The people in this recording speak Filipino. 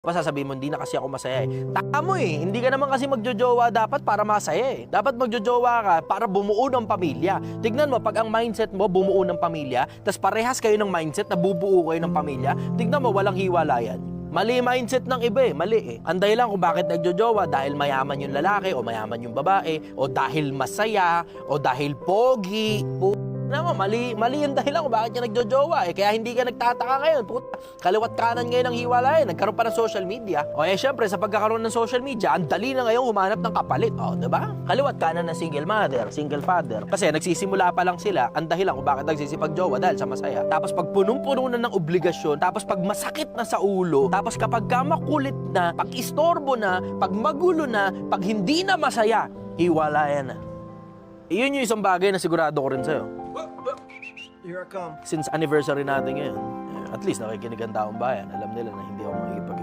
Sasabihin mo, hindi na kasi ako masaya eh. Taka mo eh, hindi ka naman kasi magjojowa dapat para masaya eh. Dapat magjojowa ka para bumuo ng pamilya. Tignan mo, pag ang mindset mo bumuo ng pamilya, tas parehas kayo ng mindset na bubuo kayo ng pamilya, tignan mo, walang hiwalayan. Mali mindset ng iba eh, mali eh. Anday lang kung bakit nagjojowa, dahil mayaman yung lalaki o mayaman yung babae, o dahil masaya, o dahil pogi. Naman, mali yung dahilan kung bakit ka nagjojowa eh. Kaya hindi ka nagtataka ngayon. Puta, kaliwat kanan ngayon ng hiwalay. Nagkaroon pa ng social media. O eh, syempre, sa pagkakaroon ng social media, ang dali na ngayon humanap ng kapalit. O, diba? Kaliwat kanan ng single mother, single father. Kasi nagsisimula pa lang sila, ang dahilan kung bakit nagsisipag-jowa dahil sa masaya. Tapos pag punong-puno na ng obligasyon, tapos pag masakit na sa ulo, tapos kapag ka makulit na, pag istorbo na, pag magulo na, pag hindi na masaya, hiwalayan na. Iyon yung isang bagay na sigurado ko rin sa'yo. Here I come. Since anniversary natin ngayon, at least nakikinig ang taong bayan. Alam nila na hindi ako makikipag